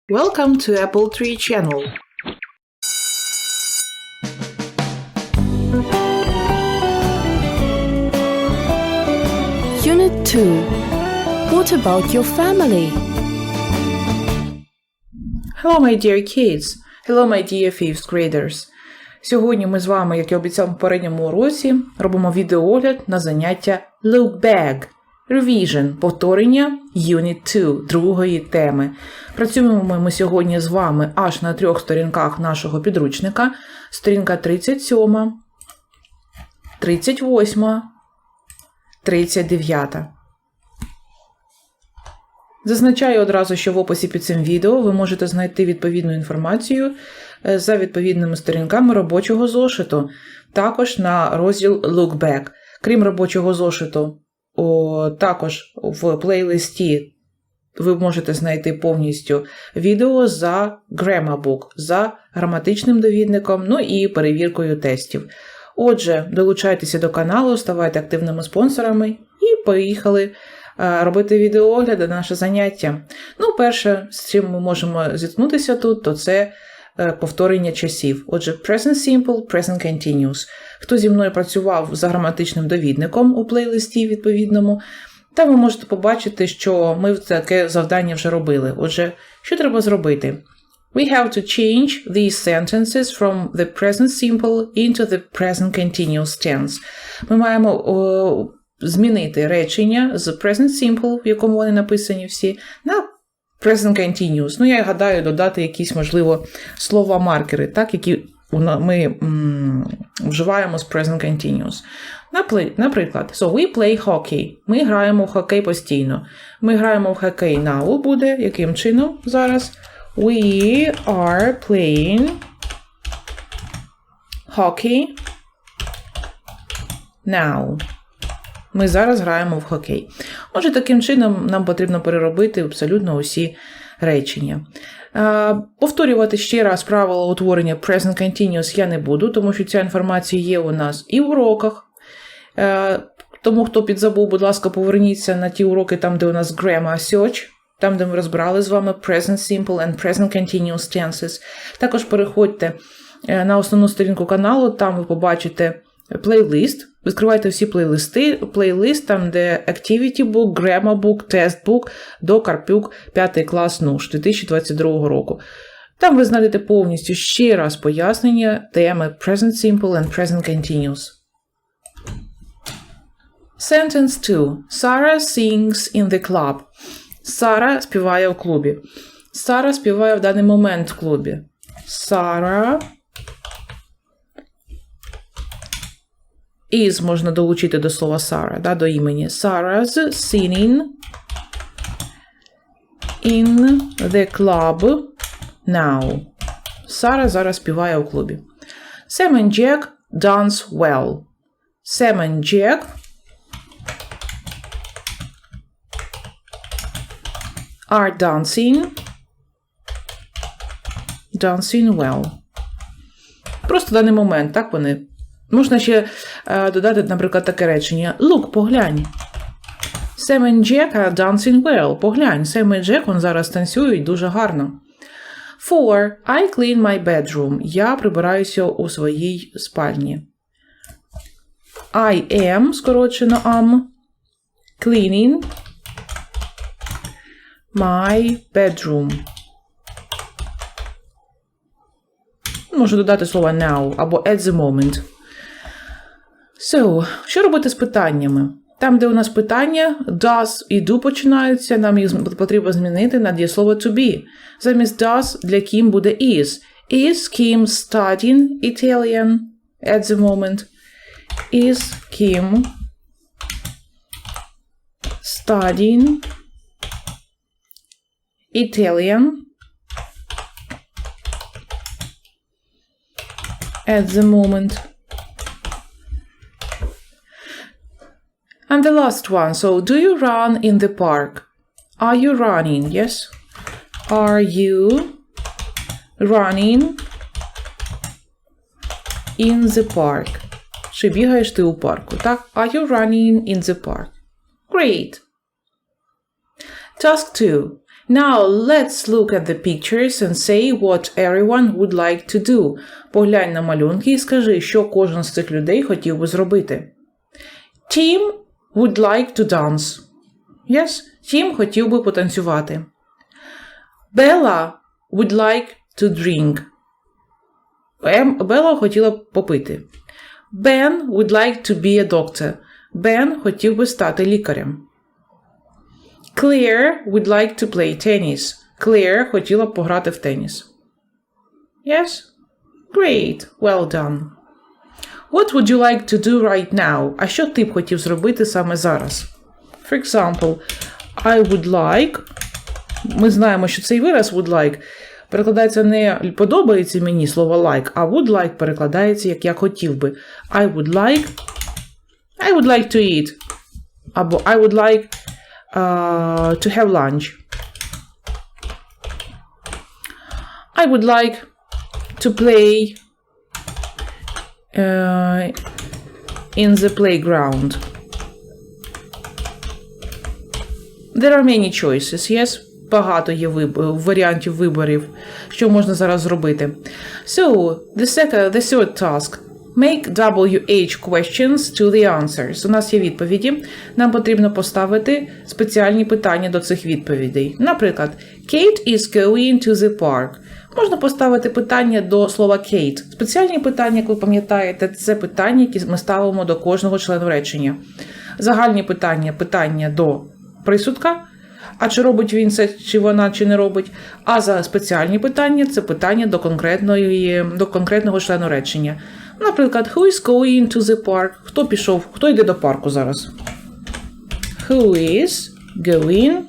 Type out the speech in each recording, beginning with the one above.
Welcome to Apple Tree channel. Unit 2. What about your family? Hello, my dear kids. Hello, my dear 5th graders. Сьогодні ми з вами, як і обіцяв в попередньому уроці, робимо відеоогляд на заняття Look Back. Revision – повторення Unit 2, другої теми. Працюємо ми сьогодні з вами аж на 3 сторінках нашого підручника. Сторінка 37, 38, 39. Зазначаю одразу, що в описі під цим відео ви можете знайти відповідну інформацію за відповідними сторінками робочого зошиту, також на розділ Look Back. Крім робочого зошиту, також в плейлисті ви можете знайти повністю відео за Grammar Book, за граматичним довідником, ну і перевіркою тестів. Отже, долучайтеся до каналу, ставайте активними спонсорами і поїхали робити відеоогляди на наше заняття. Ну, перше, з чим ми можемо зіткнутися тут, то це повторення часів. Отже, present simple, present continuous. Хто зі мною працював за граматичним довідником у плейлисті відповідному, там ви можете побачити, що ми таке завдання вже робили. Отже, що треба зробити? We have to change these sentences from the present simple into the present continuous tense. Ми маємо змінити речення з present simple, в якому вони написані всі, на present continuous. Ну, я гадаю, додати якісь, можливо, слова-маркери, так, які ми вживаємо з present continuous. Наприклад, so we play hockey. Ми граємо в хокей постійно. Ми граємо в хокей now буде. Яким чином зараз? We are playing hockey now. Ми зараз граємо в хокей. Отже, таким чином нам потрібно переробити абсолютно усі речення. Повторювати ще раз правила утворення present continuous я не буду, тому що ця інформація є у нас і в уроках. Тому, хто підзабув, будь ласка, поверніться на ті уроки, там, де у нас Grammar Search, там, де ми розбирали з вами present simple and present continuous tenses. Також переходьте на основну сторінку каналу, там ви побачите плейлист. Відкривайте всі плейлисти. Плейлист там, де Activity Book, Grammar Book, Test Book до Карпюк 5 клас НУШ 2022 року. Там ви знайдете повністю ще раз пояснення теми Present Simple and Present Continuous. Sentence 2. Sarah sings in the club. Сара співає в клубі. Сара співає в даний момент в клубі. Sarah is можна долучити до слова Sarah, да, до імені. Sarah's singing in the club now. Сара зараз співає у клубі. Sam and Jack dance well. Sam and Jack are dancing well. Просто в даний момент, так вони. Можна ще додати, наприклад, таке речення. Look, поглянь. Sam and Jack are dancing well. Поглянь. Sam і Jack, вони зараз танцюють дуже гарно. 4. I clean my bedroom. Я прибираюся у своїй спальні. I am, скорочено am, cleaning my bedroom. Можу додати слово now або at the moment. So, що робити з питаннями? Там, де у нас питання, does і do починаються, нам їх потрібно змінити на дієслово to be. Замість does для Кім буде is. Is Kim studying Italian at the moment? Is Kim studying Italian at the moment? And the last one. So, do you run in the park? Are you running? Yes. Are you running in the park? Чи бігаєш ти у парку? Так? Are you running in the park? Great. Task 2. Now, let's look at the pictures and say what everyone would like to do. Поглянь на малюнки і скажи, що кожен з цих людей хотів би зробити. Tim would like to dance. Yes, Tim хотів би потанцювати. Bella would like to drink. Белла хотіла б попити. Ben would like to be a doctor. Бен хотів би стати лікарем. Claire would like to play tennis. Claire хотіла б пограти в теніс. Yes? Great. Well done. What would you like to do right now? А що ти б хотів зробити саме зараз? For example, I would like... Ми знаємо, що цей вираз would like перекладається не подобається мені слово like, а would like перекладається як я хотів би. I would like to eat. Або I would like to have lunch. I would like to play in the playground. There are many choices, yes? Багато є варіантів виборів, що можна зараз зробити. So, the third task. Make WH questions to the answers. У нас є відповіді. Нам потрібно поставити спеціальні питання до цих відповідей. Наприклад, Kate is going to the park. Можна поставити питання до слова Kate. Спеціальні питання, як ви пам'ятаєте, це питання, які ми ставимо до кожного члену речення. Загальні питання до присудка. А чи робить він це, чи вона, чи не робить. А за спеціальні питання – це питання до конкретного члену речення. Наприклад, who is going to the park? Хто йде до парку зараз? Who is going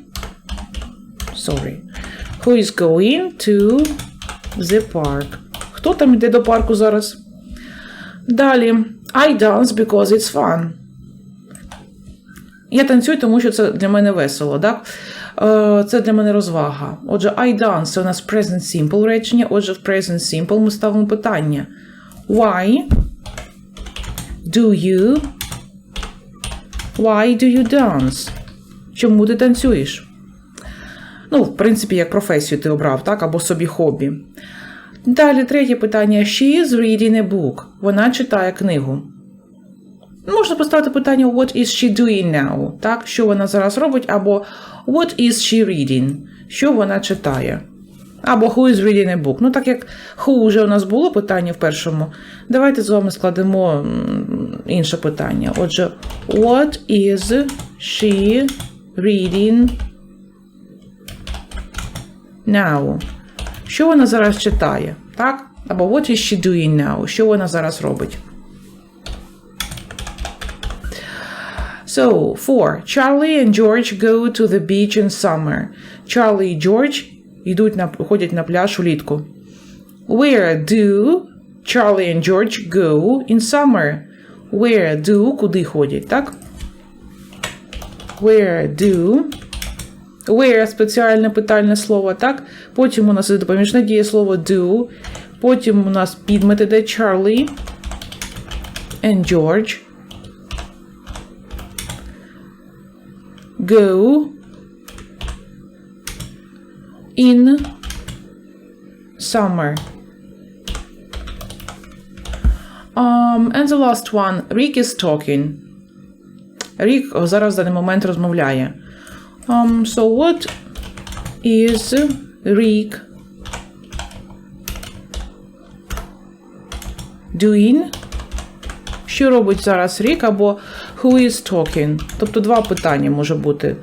to the park? Хто там йде до парку зараз? Далі. I dance because it's fun. Я танцюю, тому що це для мене весело, так? Це для мене розвага. Отже, I dance – це у нас present simple речення. Отже, в present simple ми ставимо питання. Why do you dance? Чому ти танцюєш? Ну, в принципі, як професію ти обрав, так? Або собі хобі. Далі третє питання. She is reading a book. Вона читає книгу. Можна поставити питання what is she doing now? Так, що вона зараз робить, або what is she reading? Що вона читає? Або who is reading a book? Ну, так як who вже у нас було питання в першому, давайте з вами складемо інше питання. Отже, what is she reading now? Що вона зараз читає? Так? Або what is she doing now? Що вона зараз робить? So, 4. Charlie and George go to the beach in summer. Charlie і George ходять на пляж улітку. Where do Charlie and George go in summer? Where do, куди ходять, так? Where спеціальне питальне слово, так? Потім у нас є допоміжне дієслово do. Потім у нас підмет іде Charlie and George go in summer. And the last one, Rick is talking. Рік зараз в даний момент розмовляє. So what is Rick doing? Що робить зараз Рік або who is talking? Тобто два питання може бути.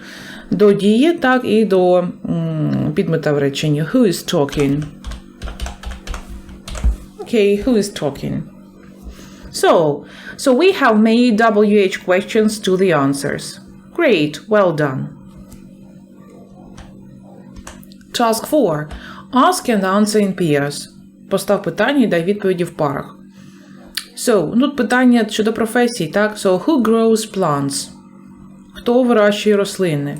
До дії, так, і до підмета в реченні. Who is talking? Okay, who is talking? So we have made WH questions to the answers. Great, well done. Task 4. Ask and answer in pairs. Постав питання і дай відповіді в парах. So, тут питання щодо професій, так? So, who grows plants? Хто вирощує рослини?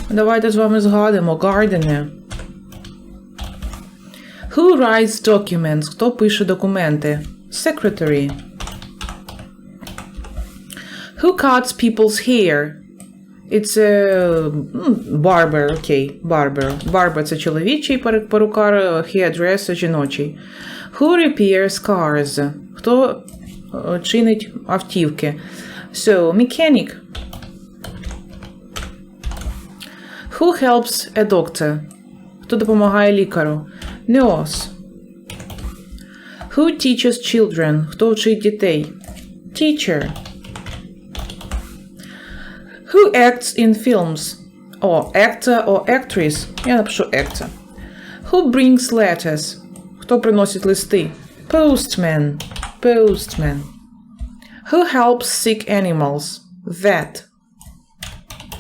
Давайте з вами згадимо. Gardener. Who writes documents? Хто пише документи? Secretary. Who cuts people's hair? It's a barber, окей, barber. Barber – це чоловічий перукар, hairdresser – жіночий. Who repairs cars? Хто чинить автівки? So, mechanic. Who helps a doctor? Хто допомагає лікарю? Nurse. Who teaches children? Хто вчить дітей? Teacher. Who acts in films? Actor or actress. Я напишу actor. Who brings letters? Хто приносить листи? Postman. Postman. Who helps sick animals? Vet.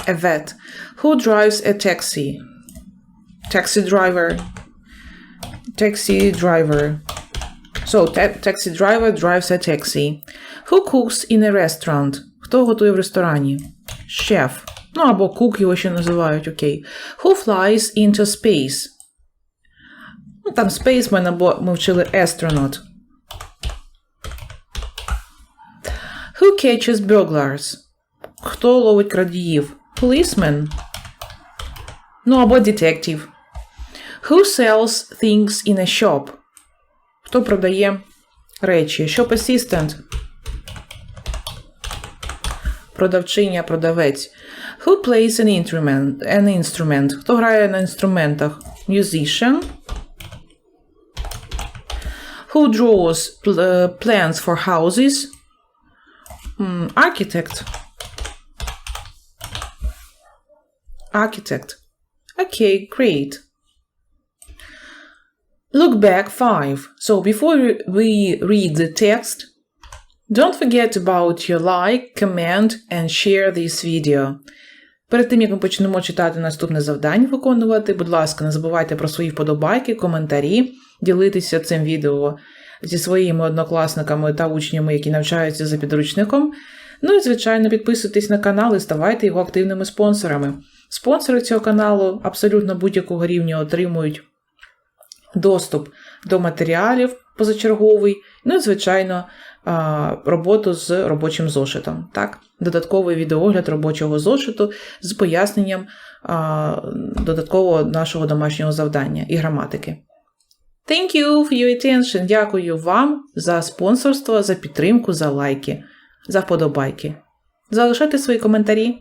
A vet. Who drives a taxi? Taxi driver. Taxi driver. So, taxi driver drives a taxi. Who cooks in a restaurant? Хто готує в ресторані? Chef. Ну, або cook його ще називають, окей. Who flies into space? Ну, там spaceman, або ми вчили astronaut. Who catches burglars? Хто ловить крадіїв? Policeman. Ну, або detective. Who sells things in a shop? Хто продає речі? Shop assistant. Продавчиня, продавець. Who plays an instrument? Хто грає на інструментах? Musician. Who draws plans for houses? Architect. Architect. Okay, great. Look back 5. So before we read the text, don't forget about your like, comment and share this video. Перед тим, як ми почнемо читати наступне завдання виконувати, будь ласка, не забувайте про свої вподобайки, коментарі, ділитися цим відео зі своїми однокласниками та учнями, які навчаються за підручником. Ну і, звичайно, підписуйтесь на канал і ставайте його активними спонсорами. Спонсори цього каналу абсолютно будь-якого рівня отримують доступ до матеріалів позачерговий, ну і, звичайно, роботу з робочим зошитом. Так? Додатковий відеоогляд робочого зошиту з поясненням додаткового нашого домашнього завдання і граматики. Thank you for your attention. Дякую вам за спонсорство, за підтримку, за лайки, за вподобайки. Залишайте свої коментарі.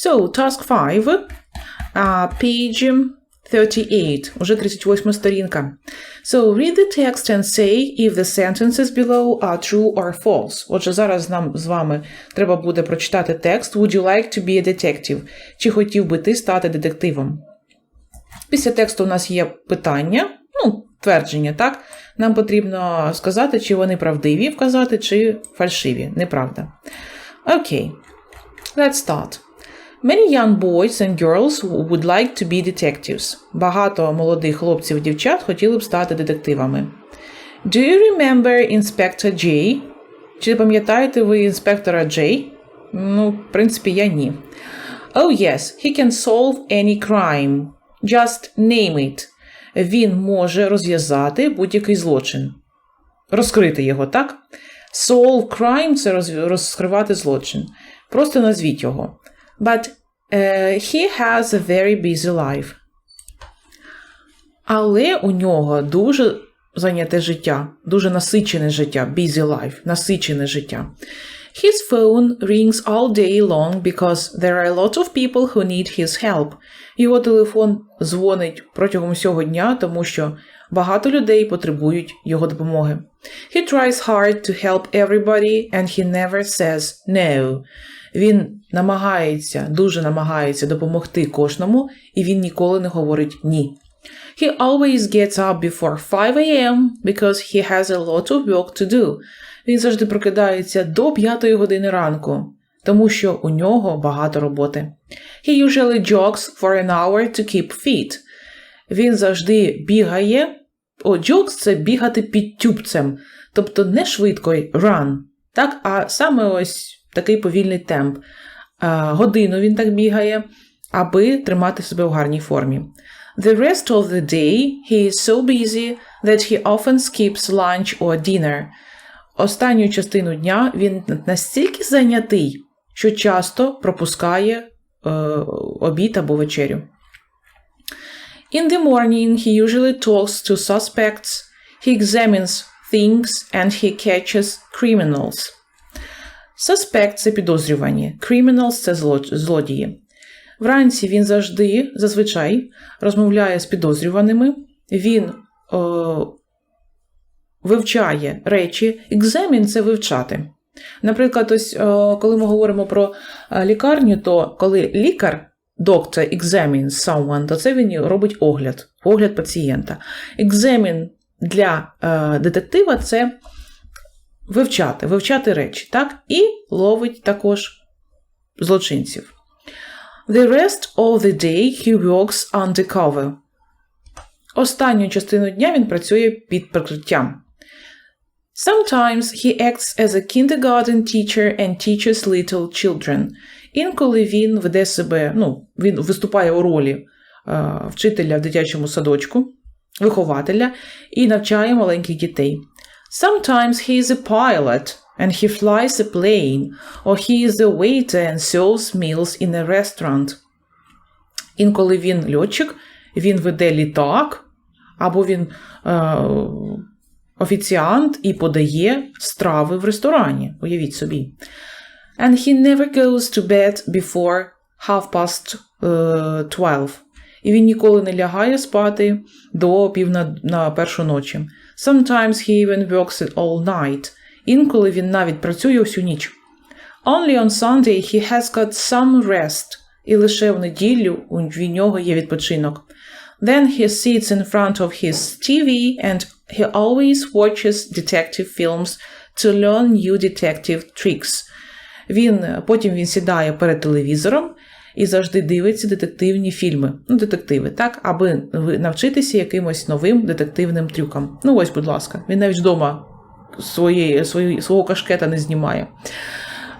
So, task 5, page 38, уже 38 сторінка. So, read the text and say if the sentences below are true or false. Отже, зараз нам з вами треба буде прочитати текст. Would you like to be a detective? Чи хотів би ти стати детективом? Після тексту у нас є питання, твердження, так? Нам потрібно сказати, чи вони правдиві вказати, чи фальшиві. Неправда. Окей. Let's start. Many young boys and girls would like to be detectives. Багато молодих хлопців і дівчат хотіли б стати детективами. Do you remember Inspector J? Чи пам'ятаєте ви інспектора J? В принципі, я ні. Oh yes, he can solve any crime. Just name it. Він може розв'язати будь-який злочин. Розкрити його, так? Solve crime – це розкривати злочин. Просто назвіть його. But he has a very busy life. Але у нього дуже зайняте життя, дуже насичене життя, busy life, насичене життя. His phone rings all day long because there are a lot of people who need his help. Його телефон дзвонить протягом всього дня, тому що багато людей потребують його допомоги. He tries hard to help everybody and he never says no. Він дуже намагається допомогти кожному, і він ніколи не говорить ні. He always gets up before 5 a.m. because he has a lot of work to do. Він завжди прокидається до 5 години ранку, тому що у нього багато роботи. He usually jogs for an hour to keep fit. Він завжди бігає. Jogs – це бігати під тюбцем, тобто не швидко, run, так, а саме ось такий повільний темп. Годину він так бігає, аби тримати себе в гарній формі. The rest of the day he is so busy that he often skips lunch or dinner. Останню частину дня він настільки зайнятий, що часто пропускає обід або вечерю. In the morning he usually talks to suspects, he examines things and he catches criminals. Suspect – це підозрювані, criminals – це злодії. Вранці він зазвичай розмовляє з підозрюваними, він вивчає речі. Examine – це вивчати. Наприклад, ось, коли ми говоримо про лікарню, то коли лікар, doctor examines someone, то це він робить огляд пацієнта. Examine для детектива – це вивчати речі, так? І ловить також злочинців. The rest of the day he works undercover. Останню частину дня він працює під прикриттям. Sometimes he acts as a kindergarten teacher and teaches little children. Інколи він веде себе, він виступає у ролі вчителя в дитячому садочку, вихователя, і навчає маленьких дітей. Sometimes he is a pilot and he flies a plane, or he is a waiter and serves meals in a restaurant. Інколи він льотчик, він веде літак, або він офіціант і подає страви в ресторані, уявіть собі. And he never goes to bed before 12:30. І він ніколи не лягає спати до 1:45 ночі. Sometimes he even works it all night. Інколи він навіть працює всю ніч. Only on Sunday he has got some rest. І лише в неділю у нього є відпочинок. Then he sits in front of his TV and he always watches detective films to learn new detective tricks. Потім він сідає перед телевізором і завжди дивиться детективні фільми. Детективи, так? Аби навчитися якимось новим детективним трюкам. Ось, будь ласка. Він навіть вдома свого кашкета не знімає.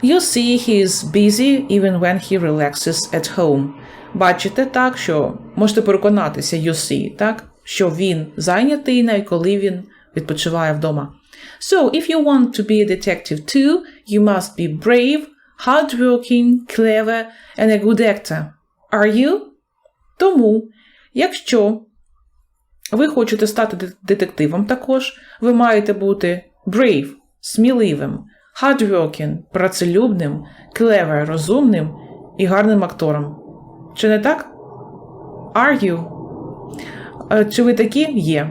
You see he is busy even when he relaxes at home. Бачите, так, що можете переконатися, you see, так, що він зайнятий, навіть коли він відпочиває вдома. So, if you want to be a detective too, you must be brave, hardworking, clever and a good actor. Are you? Тому, якщо ви хочете стати детективом також, ви маєте бути brave, сміливим, hardworking, працелюбним, clever, розумним і гарним актором. Чи не так? Are you? Чи ви такі? Є.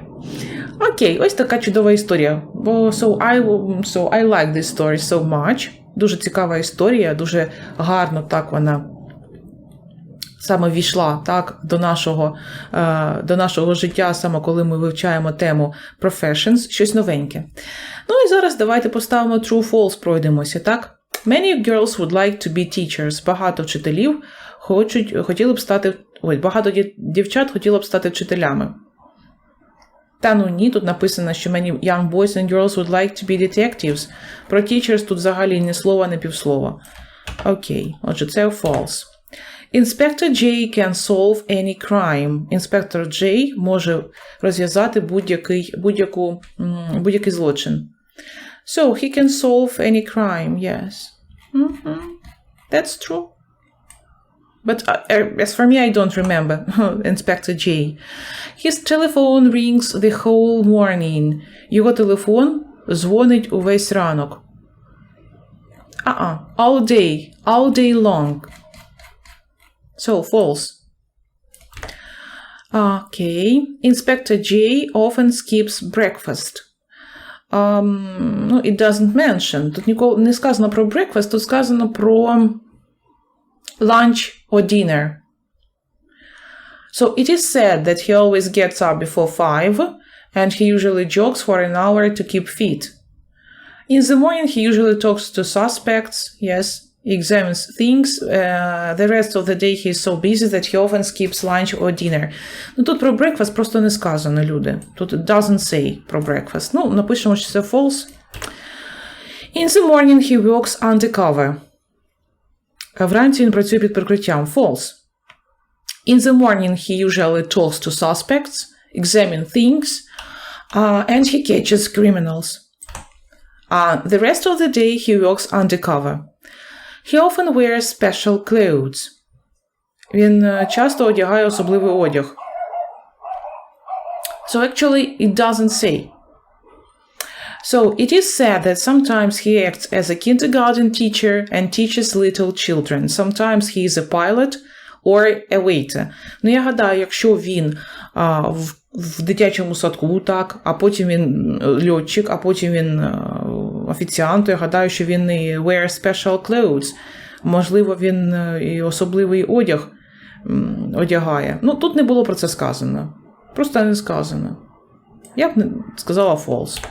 Окей, ось така чудова історія. So I like this story so much. Дуже цікава історія, дуже гарно так вона саме війшла так, до нашого життя, саме коли ми вивчаємо тему professions, щось новеньке. І зараз давайте поставимо true-false, пройдемося, так? Many girls would like to be teachers. Багато вчителів хотіли б стати, багато дівчат хотіло б стати вчителями. Та ні, тут написано, що many young boys and girls would like to be detectives. Про teachers тут взагалі ні слова, ні півслова. Окей, отже, це false. Inspector J can solve any crime. Інспектор J може розв'язати будь-який злочин. So, he can solve any crime, yes. That's true. But as for me, I don't remember Inspector J. His telephone rings the whole morning. Його телефон дзвонить увесь ранок. All day long. So, false. Okay. Inspector J often skips breakfast. It doesn't mention. Тут ніколи не сказано про breakfast, тут сказано про lunch or dinner. So it is said that he always gets up before 5 and he usually jogs for an hour to keep fit. In the morning he usually talks to suspects, yes, he examines things. The rest of the day he is so busy that he often skips lunch or dinner. Тут про breakfast просто не сказано, люди. Тут it doesn't say про breakfast. Напишемо, що це false. In the morning he works undercover. Вранці він працює під прикриттям. False. In the morning he usually talks to suspects, examine things, and he catches criminals. The rest of the day he works undercover. He often wears special clothes. Він часто одягає особливий одяг. So actually, it doesn't say. So it is said that sometimes he acts as a kindergarten teacher and teaches little children. Sometimes he is a pilot or a waiter. Ну, я гадаю, якщо він в дитячому садку, так, а потім він льотчик, а потім він офіціант, то я гадаю, що він і wear special clothes. Можливо, він і особливий одяг одягає. Ну, тут не було про це сказано. Просто не сказано. Я б сказала false.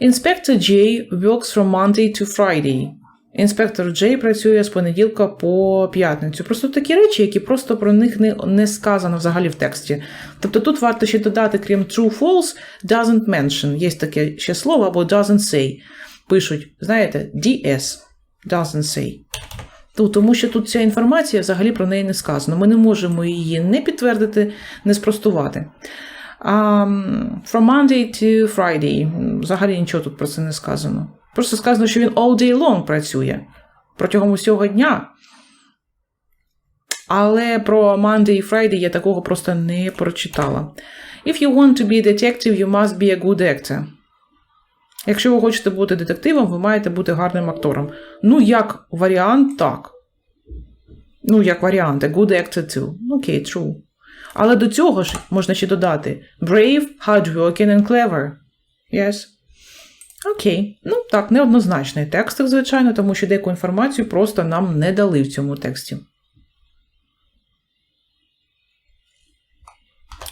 Inspector J works from Monday to Friday. Інспектор Джей працює з понеділка по п'ятницю. Просто такі речі, які просто про них не сказано взагалі в тексті. Тобто тут варто ще додати, крім true, false, doesn't mention. Є таке ще слово, або doesn't say. Пишуть, знаєте, DS. Doesn't say. Тому що тут ця інформація взагалі про неї не сказано. Ми не можемо її не підтвердити, не спростувати. From Monday to Friday. Взагалі нічого тут про це не сказано. Просто сказано, що він all day long працює. Протягом усього дня. Але про Monday і Friday я такого просто не прочитала. If you want to be a detective, you must be a good actor. Якщо ви хочете бути детективом, ви маєте бути гарним актором. Ну, як варіант, так. Ну, як варіант, a good actor too. Окей, true. Але до цього ж можна ще додати brave, hardworking and clever. Yes. Окей. Ну, так, неоднозначний текст, звичайно, тому що деяку інформацію просто нам не дали в цьому тексті.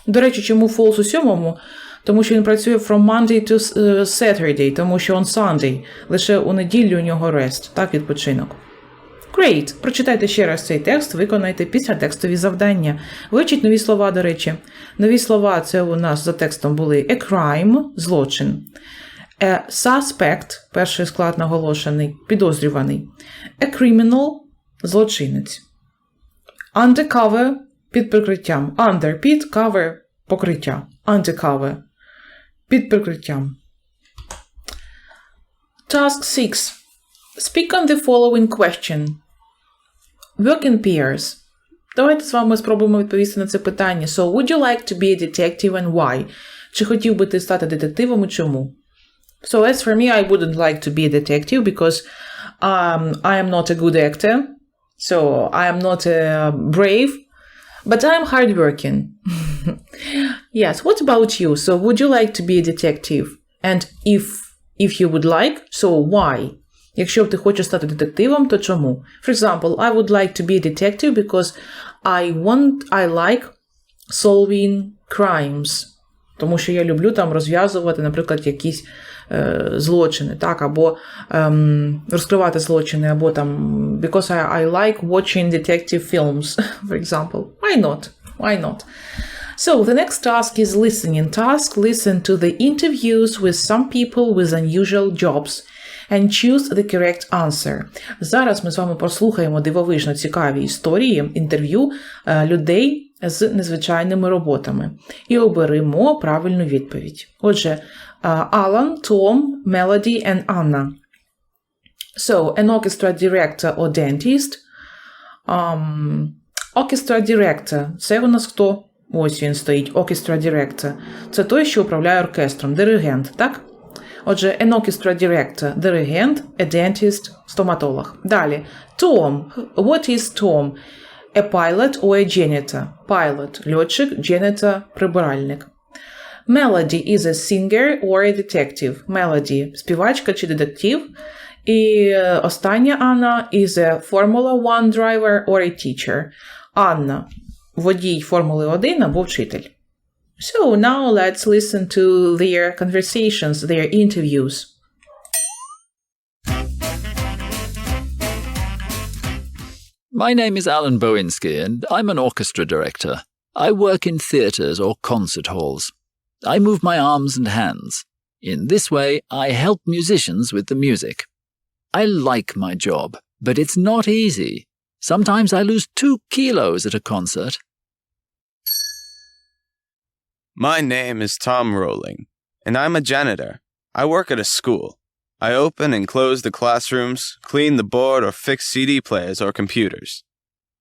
До речі, чому false у 7-му? Тому що він працює from Monday to Saturday, тому що on Sunday. Лише у неділю у нього rest, так, відпочинок. Great! Прочитайте ще раз цей текст, виконайте післятекстові завдання. Вивчіть нові слова, до речі. Нові слова – це у нас за текстом були a crime – злочин, a suspect – перший склад наголошений, підозрюваний, a criminal – злочинець, undercover – під прикриттям, under – під, cover – покриття, undercover – під прикриттям. Task 6. Speak on the following question. Work in pairs. Давайте з вами спробуємо відповісти на це питання. So, would you like to be a detective and why? Чи хотів би ти стати детективом і чому? So, as for me, I wouldn't like to be a detective because I am not a good actor. So, I am not brave. But I am hardworking. Yes, what about you? So, would you like to be a detective? And if you would like, so why? Якщо б ти хочеш стати детективом, то чому? For example, I would like to be a detective because I like solving crimes. Тому що я люблю там розв'язувати, наприклад, якісь злочини, так, або розкривати злочини, або там because I like watching detective films, for example. Why not? Why not? So, the next task is listening task. Listen to the interviews with some people with unusual jobs and choose the correct answer. Зараз ми з вами послухаємо дивовижно цікаві історії, інтерв'ю людей з незвичайними роботами. І оберемо правильну відповідь. Отже, Alan, Tom, Melody and Anna. So, an orchestra director or dentist. Orchestra director. Це у нас хто? Ось він стоїть. Orchestra director. Це той, що управляє оркестром. Диригент, так? Отже, an orchestra director – диригент, a dentist – стоматолог. Далі. Tom. What is Tom? A pilot or a janitor? Pilot – льотчик, janitor – прибиральник. Melody is a singer or a detective? Melody – співачка чи детектив. І остання Анна is a Formula 1 driver or a teacher? Анна – водій Формули 1 або вчитель. So now let's listen to their conversations, their interviews. My name is Alan Bowinsky, and I'm an orchestra director. I work in theatres or concert halls. I move my arms and hands. In this way, I help musicians with the music. I like my job, but it's not easy. Sometimes I lose 2 kilos at a concert. My name is Tom Rowling, and I'm a janitor. I work at a school. I open and close the classrooms, clean the board or fix CD players or computers.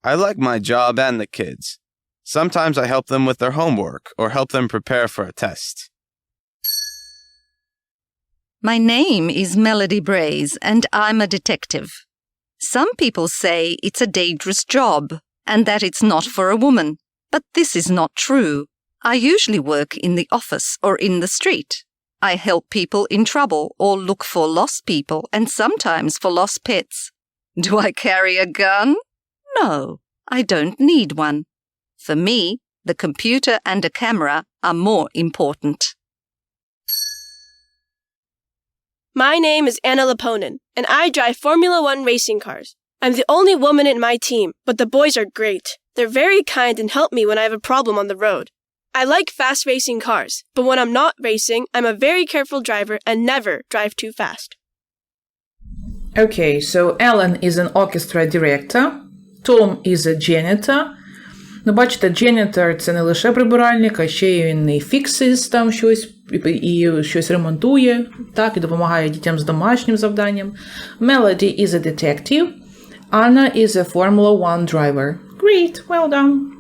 I like my job and the kids. Sometimes I help them with their homework or help them prepare for a test. My name is Melody Braze, and I'm a detective. Some people say it's a dangerous job and that it's not for a woman, but this is not true. I usually work in the office or in the street. I help people in trouble or look for lost people and sometimes for lost pets. Do I carry a gun? No, I don't need one. For me, the computer and a camera are more important. My name is Anna Laponin, and I drive Formula One racing cars. I'm the only woman in my team, but the boys are great. They're very kind and help me when I have a problem on the road. I like fast racing cars, but when I'm not racing, I'm a very careful driver and never drive too fast. Okay, so Alan is an orchestra director, Tom is a janitor. Ну, бачите, janitor – це не лише прибиральник, а ще він і fixes там щось, і щось ремонтує, так, і допомагає дітям з домашнім завданням. Melody is a detective. Anna is a Formula One driver. Great, well done.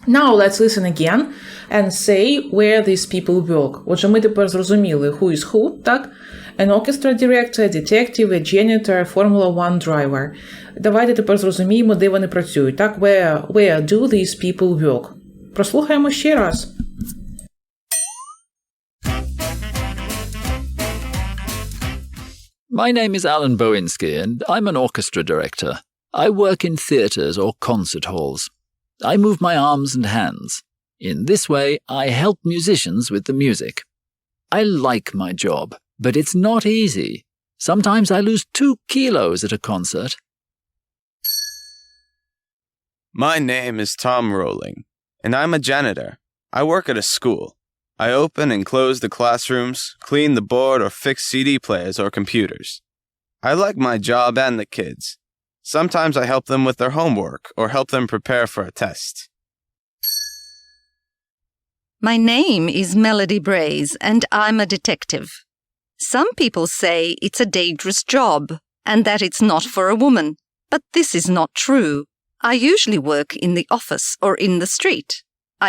Now let's listen again and say where these people work. Отже, ми тепер зрозуміли who is who, так? An orchestra director, a detective, a janitor, a Formula One driver. Давайте тепер зрозуміємо, де вони працюють, так? Where do these people work? Прослухаємо ще раз. My name is Alan Bowinski, and I'm an orchestra director. I work in theatres or concert halls. I move my arms and hands. In this way, I help musicians with the music. I like my job, but it's not easy. Sometimes I lose 2 kilos at a concert. My name is Tom Rowling, and I'm a janitor. I work at a school. I open and close the classrooms, clean the board or fix CD players or computers. I like my job and the kids. Sometimes I help them with their homework or help them prepare for a test. My name is Melody Braze, and I'm a detective. Some people say it's a dangerous job and that it's not for a woman, but this is not true. I usually work in the office or in the street.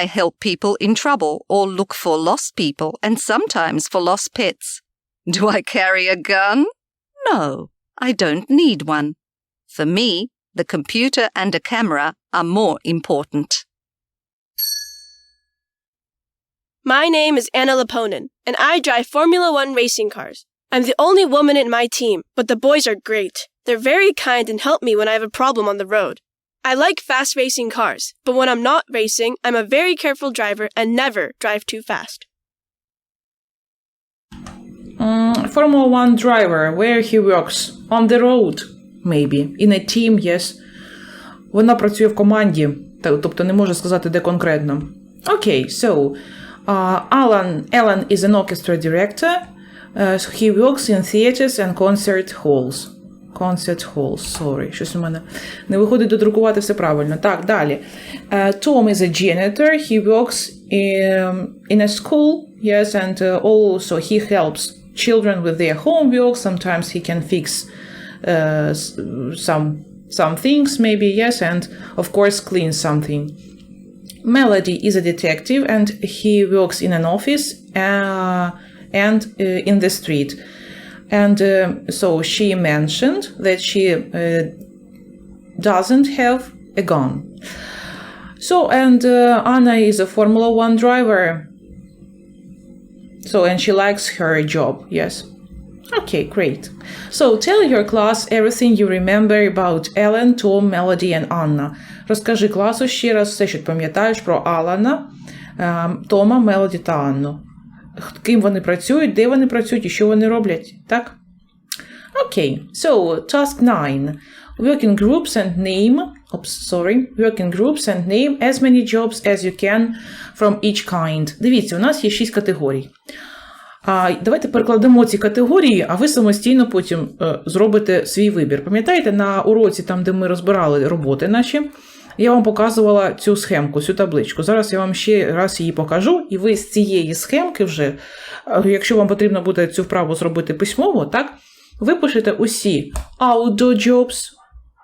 I help people in trouble or look for lost people and sometimes for lost pets. Do I carry a gun? No, I don't need one. For me, the computer and a camera are more important. My name is Anna Laponin, and I drive Formula One racing cars. I'm the only woman in my team, but the boys are great. They're very kind and help me when I have a problem on the road. I like fast racing cars, but when I'm not racing, I'm a very careful driver and never drive too fast. Formula One driver, where he works? On the road, maybe. In a team, yes. Вона працює в команді, тобто не може сказати, де конкретно. Okay, so, Alan is an orchestra director. He works in theatres and concert halls. Щось у мене не виходить додрукувати все правильно. Так, далі. Tom is a janitor. He works in a school, yes, and also he helps children with their homework. Sometimes he can fix some things, maybe, yes, and of course clean something. Melody is a detective, and he works in an office and in the street. And so she mentioned that she doesn't have a gun. So, and Anna is a Formula One driver. So, and she likes her job, yes. Okay, great. So, tell your class everything you remember about Alan, Tom, Melody and Anna. Розкажи класу ще раз все, що ти пам'ятаєш про Алана, Тома, Мелоді та Анну. Ким вони працюють, де вони працюють і що вони роблять, так? Okay, so task 9. Work in groups and name as many jobs as you can from each kind. Дивіться, у нас є 6 категорій. Давайте перекладемо ці категорії, а ви самостійно потім зробите свій вибір. Пам'ятаєте, на уроці, там, де ми розбирали роботи наші, Я вам показувала цю схемку, цю табличку. Зараз я вам ще раз її покажу, і ви з цієї схемки вже, якщо вам потрібно буде цю вправу зробити письмово, так, ви пишете усі outdoor jobs,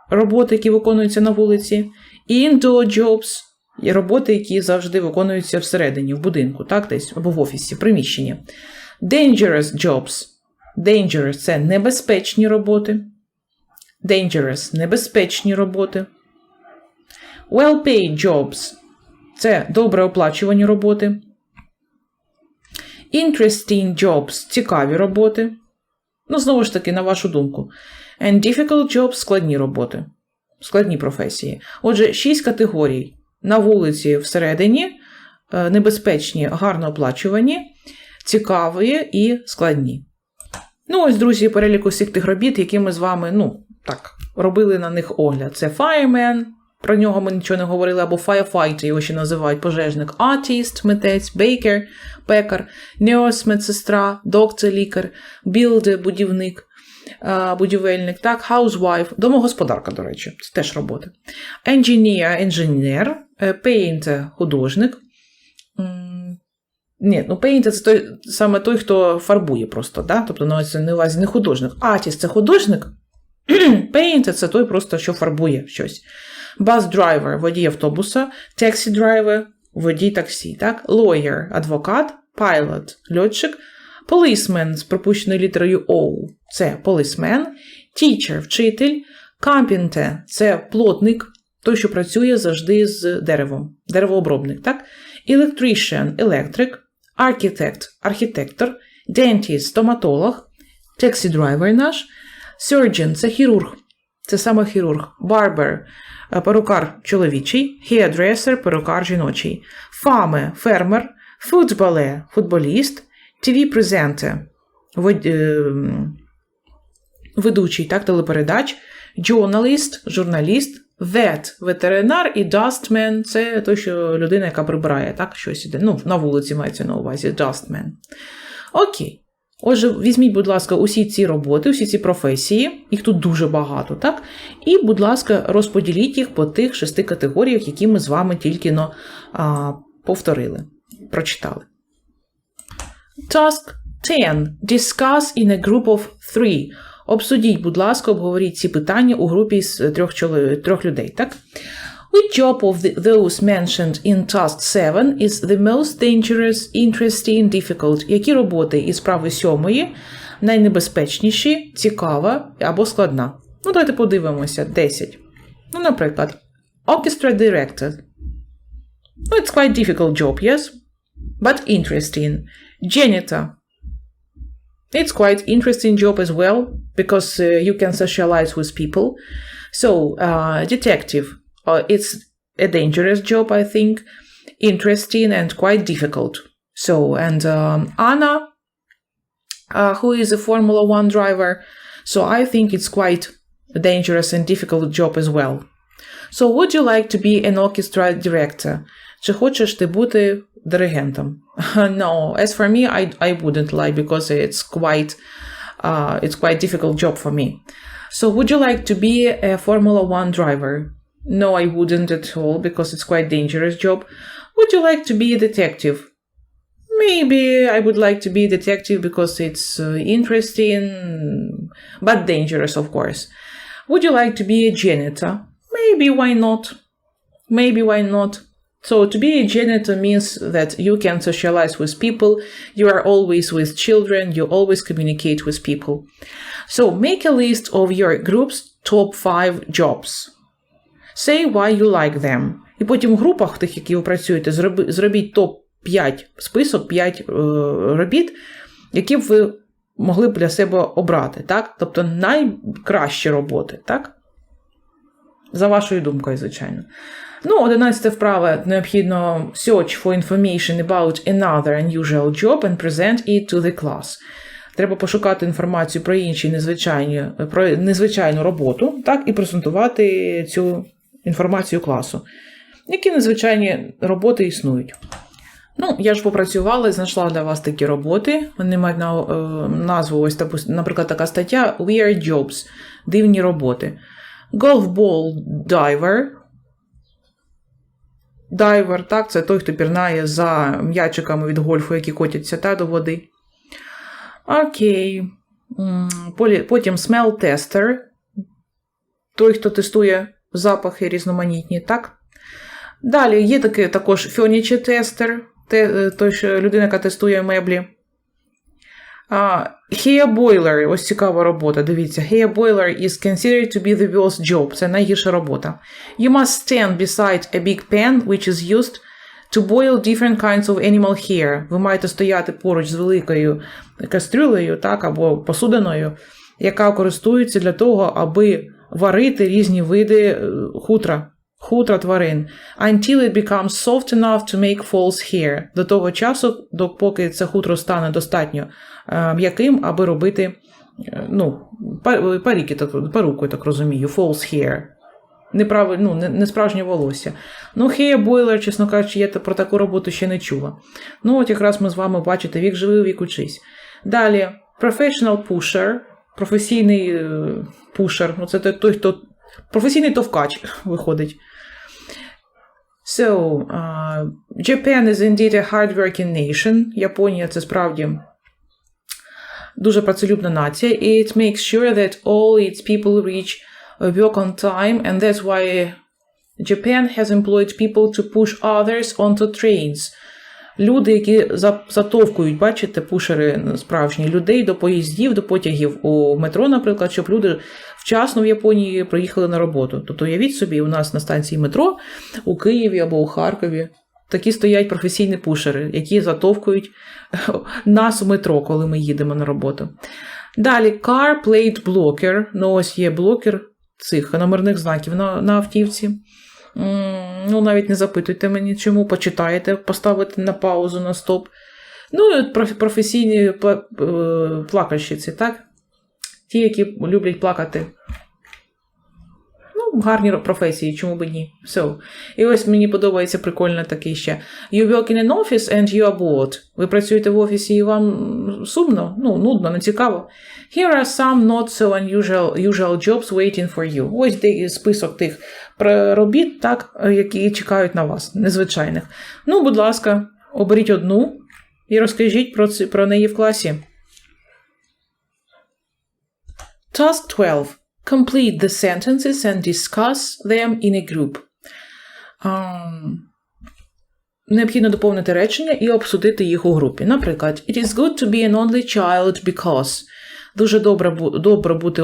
роботи, які виконуються на вулиці, indoor jobs, і роботи, які завжди виконуються всередині, в будинку, так, десь, або в офісі, в приміщенні. Dangerous jobs. Dangerous – це небезпечні роботи. Dangerous – небезпечні роботи. Well-paid jobs – це добре оплачувані роботи. Interesting jobs – цікаві роботи. Ну, знову ж таки, на вашу думку. And difficult jobs – складні роботи. Складні професії. Отже, 6 категорій. На вулиці всередині, небезпечні, гарно оплачувані, цікаві і складні. Ну, ось, друзі, перелік усіх тих робіт, які ми з вами, робили на них огляд. Це fireman, про нього ми нічого не говорили, або firefighter, його ще називають пожежник, artist, митець, baker, пекар, nurse, медсестра, doctor, лікар, builder, будівник, будівельник, так, housewife, домогосподарка, до речі, це теж робота. Engineer, інженер, painter, художник. Painter – це саме той, хто фарбує просто, да? Тобто на увазі не художник. Artist – це художник, painter – це той просто, що фарбує щось. Bus driver – водій автобуса, taxi driver – водій таксі, так? Lawyer – адвокат, pilot – льотчик, policeman з пропущеною літерою O – це policeman, teacher – вчитель, carpenter – це плотник, той, що працює завжди з деревом, деревообробник, так? Electrician – електрик, architect – архітектор, dentist – стоматолог, taxi driver наш, surgeon – це хірург, це саме хірург, barber – перукар чоловічий, hairdresser – перукар жіночий, farmer – фермер, footballer – футболіст, TV-presenter – ведучий, так, телепередач, journalist – журналіст, vet – ветеринар і dustman – це той, що людина, яка прибирає, так, щось іде. На вулиці мається на увазі dustman. Окей. Отже, візьміть, будь ласка, усі ці роботи, усі ці професії, їх тут дуже багато, так? І, будь ласка, розподіліть їх по тих 6 категоріях, які ми з вами тільки повторили, прочитали. Task 10. Discuss in a group of 3. Обсудіть, будь ласка, обговоріть ці питання у групі з 3 людей, так? Which job of those mentioned in task 7 is the most dangerous, interesting, difficult? Які роботи із справи 7 найнебезпечніші, цікава або складна? Давайте подивимося. 10. Наприклад, orchestra director. It's quite difficult job, yes? But interesting. Janitor. It's quite interesting job as well, because you can socialize with people. So, detective. It's a dangerous job, I think. Interesting and quite difficult. So, and Anna, who is a Formula 1 driver. So, I think it's quite a dangerous and difficult job as well. So, would you like to be an orchestra director? Чи хочеш ти бути диригентом? No, as for me, I wouldn't like, because it's quite difficult job for me. So, would you like to be a Formula 1 driver? No, I wouldn't at all, because it's quite dangerous job. Would you like to be a detective? Maybe I would like to be a detective because it's interesting, but dangerous, of course. Would you like to be a janitor? Maybe, why not? Maybe, why not? So, to be a janitor means that you can socialize with people, you are always with children, you always communicate with people. So, make a list of your group's top 5 jobs. Say why you like them. І потім в групах, тих, які ви працюєте, зробіть топ-5, список 5 робіт, які б ви могли б для себе обрати, так? Тобто найкращі роботи, так? За вашою думкою, звичайно. 11 вправа. Необхідно search for information about another unusual job and present it to the class. Треба пошукати інформацію про інші незвичайну роботу, так, і презентувати цю інформацію класу. Які незвичайні роботи існують? Я ж попрацювала і знайшла для вас такі роботи. Вони мають назву, ось, наприклад, така стаття Weird Jobs – дивні роботи. Golf ball diver Дайвер, так, це той, хто пірнає за м'ячиками від гольфу, які котяться до води. Окей. Потім smell tester. Той, хто тестує запахи різноманітні, так? Далі є також furniture tester, той, що людина, яка тестує меблі. Hair boiler, ось цікава робота, дивіться. Hair boiler is considered to be the worst job. Це найгірша робота. You must stand beside a big pan, which is used to boil different kinds of animal hair. Ви маєте стояти поруч з великою кастрюлею, так, або посудиною, яка користується для того, аби варити різні види хутра тварин. Until it becomes soft enough to make false hair. До того часу, поки це хутро стане достатньо м'яким, аби робити, перуку, так розумію, false hair. Не справжнє волосся. Hair boiler, чесно кажучи, я про таку роботу ще не чула. От якраз ми з вами бачите, вік живий, вік учись. Далі, professional pusher, професійний пушер, це той, хто професійний товкач виходить. So, Japan is indeed a hard-working nation. Японія – це справді дуже працелюбна нація. It makes sure that all its people reach work on time, and that's why Japan has employed people to push others onto trains. Люди, які затовкують, бачите, пушери справжні, людей до поїздів, до потягів у метро, наприклад, щоб люди вчасно в Японії приїхали на роботу. Тобто, уявіть собі, у нас на станції метро у Києві або у Харкові такі стоять професійні пушери, які затовкують нас у метро, коли ми їдемо на роботу. Далі, car plate blocker. Ось є блокер цих номерних знаків на автівці. Навіть не запитуйте мені, чому, почитаєте, поставите на паузу, на стоп. Професійні плакальщиці, так? Ті, які люблять плакати. Гарні професії, чому б ні. So. І ось мені подобається прикольно такий ще. You work in an office and you are bored. Ви працюєте в офісі і вам сумно, нудно, не цікаво. Here are some not so unusual jobs waiting for you. Ось список тих робіт, так, які чекають на вас, незвичайних. Будь ласка, оберіть одну і розкажіть про неї в класі. Task 12. Complete the sentences and discuss them in a group. Необхідно доповнити речення і обсудити їх у групі. Наприклад, it is good to be an only child because. Дуже добре бути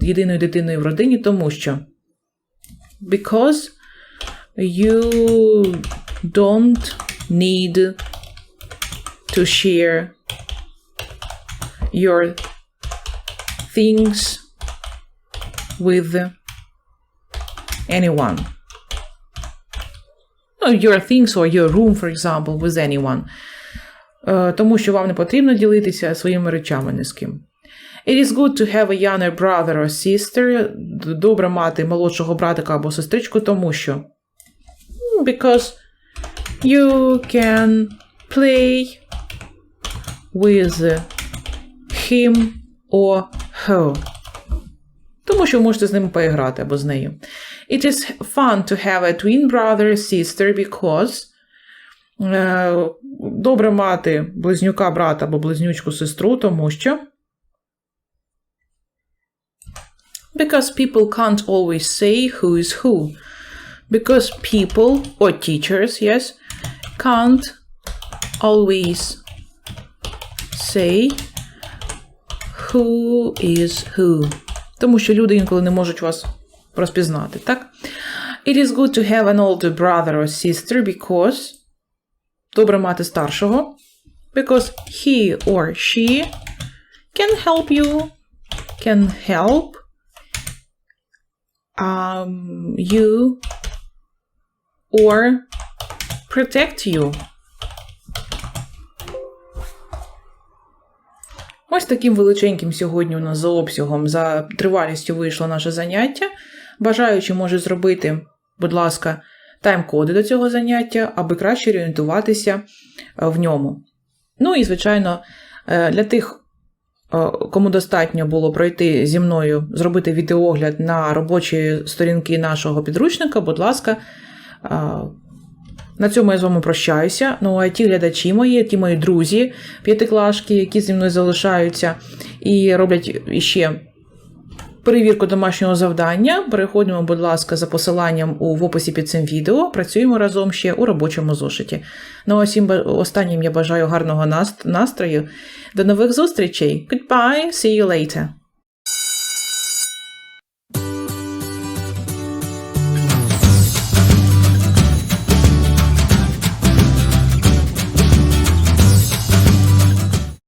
єдиною дитиною в родині, тому що. Because you don't need to share your things with anyone. Your things or your room, for example, with anyone. Тому що вам не потрібно ділитися своїми речами ні з ким. It is good to have a younger brother or sister. Добре мати молодшого братика або сестричку, тому що. Because you can play with him or her. Тому що ви можете з ними поіграти або з нею. It is fun to have a twin brother or sister because добре мати близнюка брата або близнючку сестру, тому що because people can't always say who is who. Because people, or teachers, yes, can't always say who is who. Тому що люди інколи не можуть вас розпізнати, так? It is good to have an older brother or sister because добре мати старшого. Because he or she can help you, can help you or protect you. Ось таким величеньким сьогодні у нас за обсягом, за тривалістю вийшло наше заняття. Бажаючи може зробити, будь ласка, тайм-коди до цього заняття, аби краще орієнтуватися в ньому. І, звичайно, для тих, кому достатньо було пройти зі мною, зробити відеогляд на робочі сторінки нашого підручника, будь ласка, На цьому я з вами прощаюся. Ну, а ті глядачі мої, ті мої друзі, п'ятиклашки, які зі мною залишаються і роблять іще перевірку домашнього завдання, переходимо, будь ласка, за посиланням в описі під цим відео, працюємо разом ще у робочому зошиті. Ну, а всім останнім я бажаю гарного настрою. До нових зустрічей. Goodbye, see you later.